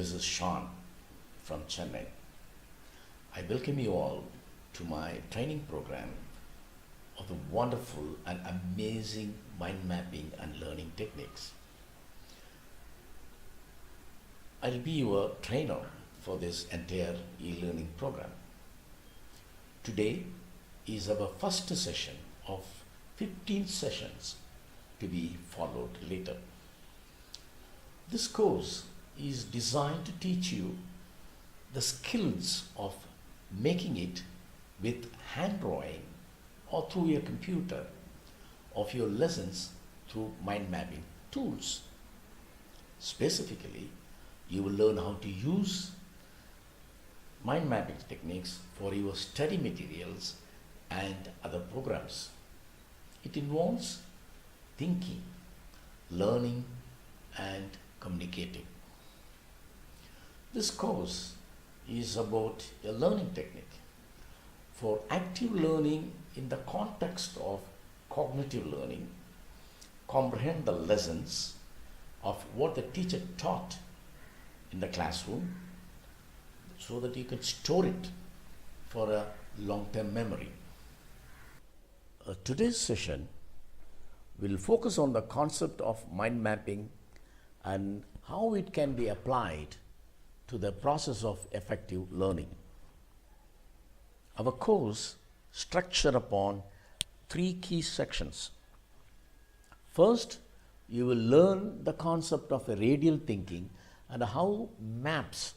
This is Shan from Chennai. I welcome you all to my training program of the wonderful and amazing mind mapping and learning techniques. I'll be your trainer for this entire e-learning program. Today is our first session of 15 sessions to be followed later. This course is designed to teach you the skills of making it with hand drawing or through your computer of your lessons through mind mapping tools. Specifically, you will learn how to use mind mapping techniques for your study materials and other programs. It involves thinking, learning, and communicating. This course is about a learning technique for active learning in the context of cognitive learning. Comprehend the lessons of what the teacher taught in the classroom so that you can store it for a long-term memory. Today's session will focus on the concept of mind mapping and how it can be applied to the process of effective learning. Our course structured upon three key sections. First, you will learn the concept of a radial thinking and how maps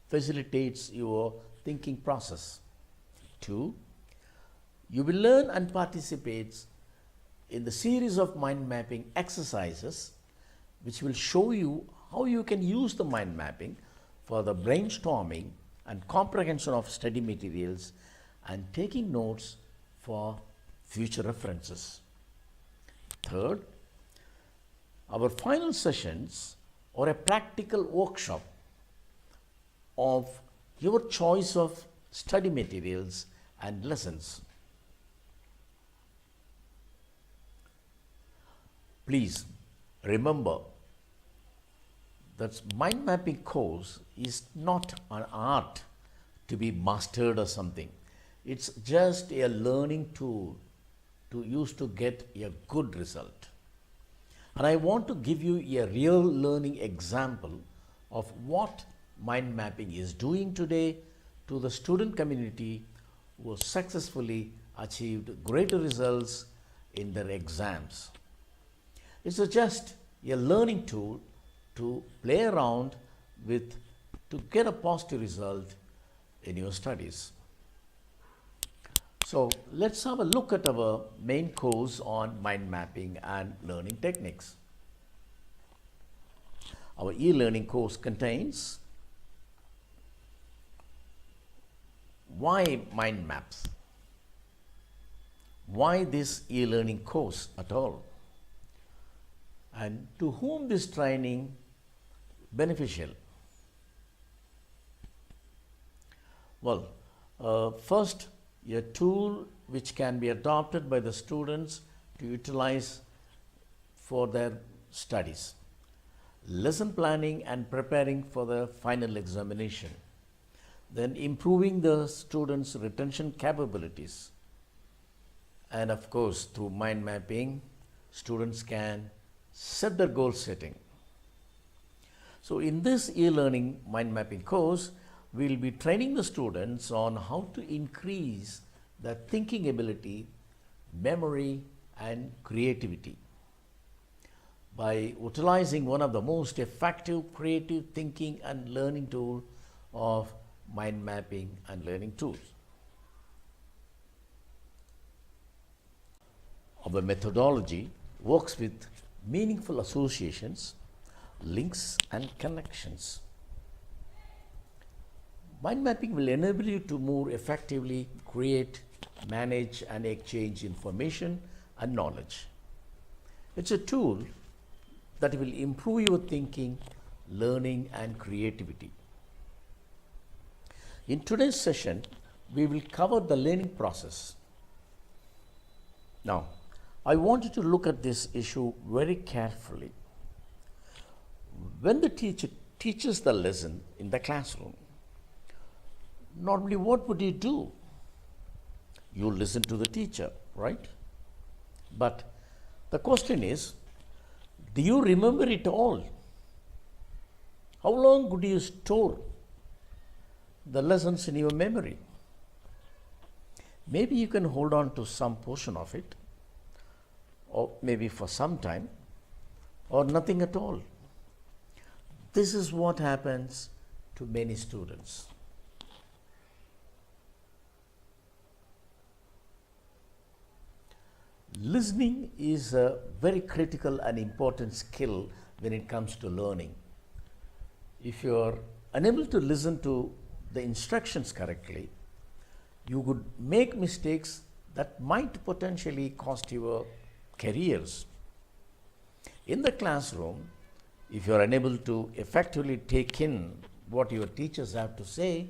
facilitates your thinking process. 2, you will learn and participate in the series of mind mapping exercises which will show you how you can use the mind mapping for the brainstorming and comprehension of study materials and taking notes for future references. Third, our final sessions are a practical workshop of your choice of study materials and lessons. Please remember that mind mapping course is not an art to be mastered or something. It's just a learning tool to use to get a good result. And I want to give you a real learning example of what mind mapping is doing today to the student community who successfully achieved greater results in their exams. It's just a learning tool to play around with to get a positive result in your studies. So let's have a look at our main course on mind mapping and learning techniques. Our e-learning course contains why mind maps? Why this e-learning course at all? And to whom this training beneficial? Well, first, a tool which can be adopted by the students to utilize for their studies. Lesson planning and preparing for the final examination. Then improving the students' retention capabilities. And of course, through mind mapping, students can set their goal setting. So in this e-learning mind mapping course, we will be training the students on how to increase their thinking ability, memory, and creativity by utilizing one of the most effective creative thinking and learning tool of mind mapping and learning tools. Our methodology works with meaningful associations, links, and connections. Mind mapping will enable you to more effectively create, manage, and exchange information and knowledge. It's a tool that will improve your thinking, learning, and creativity. In today's session, we will cover the learning process. Now, I want you to look at this issue very carefully. When the teacher teaches the lesson in the classroom, normally what would you do? You listen to the teacher, right? But the question is, do you remember it all? How long could you store the lessons in your memory? Maybe you can hold on to some portion of it, or maybe for some time, or nothing at all. This is what happens to many students. Listening is a very critical and important skill when it comes to learning. If you are unable to listen to the instructions correctly, you could make mistakes that might potentially cost your careers. In the classroom, if you are unable to effectively take in what your teachers have to say,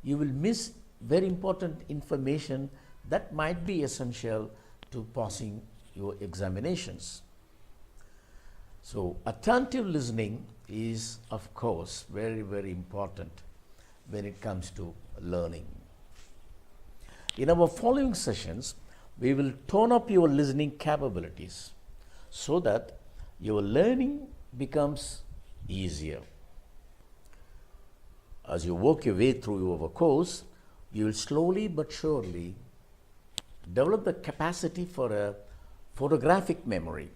you will miss very important information that might be essential to passing your examinations. So, attentive listening is, of course, very, very important when it comes to learning. In our following sessions, we will tone up your listening capabilities so that your learning becomes easier. As you work your way through our course, you will slowly but surely develop the capacity for a photographic memory.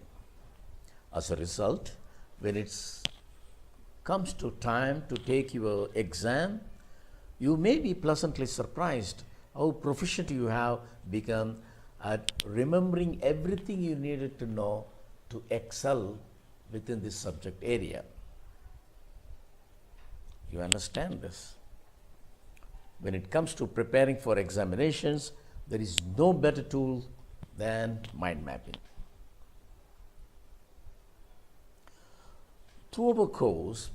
As a result, when it comes to time to take your exam, you may be pleasantly surprised how proficient you have become at remembering everything you needed to know to excel within this subject area. You understand this? When it comes to preparing for examinations, there is no better tool than mind mapping. Through our course,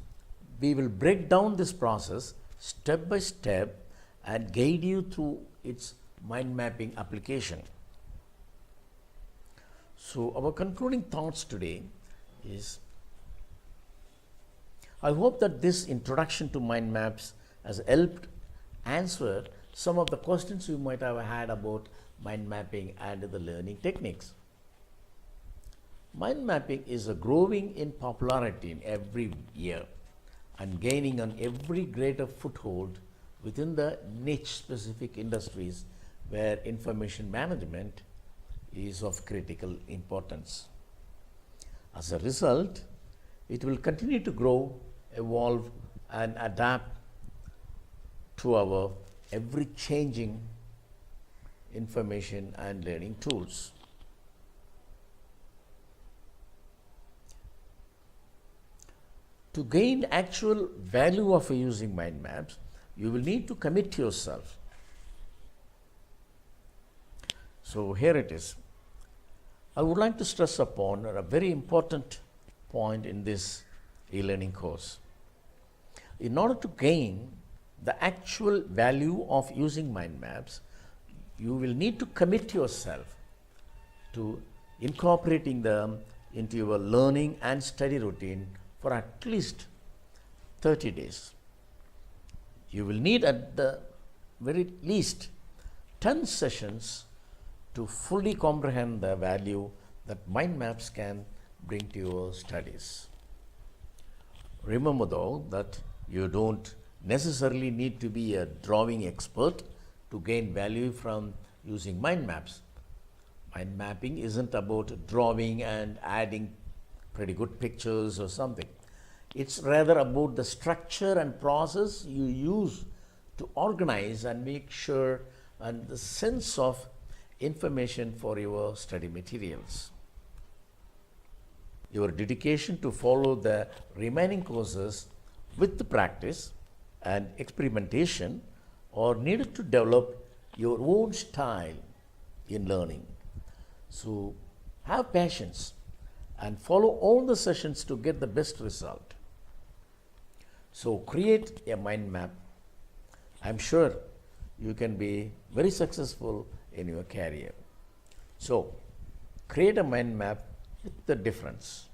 we will break down this process step by step and guide you through its mind mapping application. So, our concluding thoughts today is, I hope that this introduction to mind maps has helped answer some of the questions you might have had about mind mapping and the learning techniques. Mind mapping is growing in popularity in every year and gaining an every greater foothold within the niche specific industries where information management is of critical importance. As a result, it will continue to grow, evolve, and adapt to our ever changing information and learning tools. To gain actual value of using mind maps, you will need to commit yourself. So here it is. I would like to stress upon a very important point in this e-learning course. In order to gain the actual value of using mind maps, you will need to commit yourself to incorporating them into your learning and study routine for at least 30 days. You will need at the very least 10 sessions to fully comprehend the value that mind maps can bring to your studies. Remember though that you don't necessarily need to be a drawing expert to gain value from using mind maps. Mind mapping isn't about drawing and adding pretty good pictures or something. It's rather about the structure and process you use to organize and make sure and the sense of information for your study materials. Your dedication to follow the remaining courses with the practice and experimentation are needed to develop your own style in learning. So have patience and follow all the sessions to get the best result. So create a mind map. I'm sure you can be very successful in your career. So create a mind map with the difference.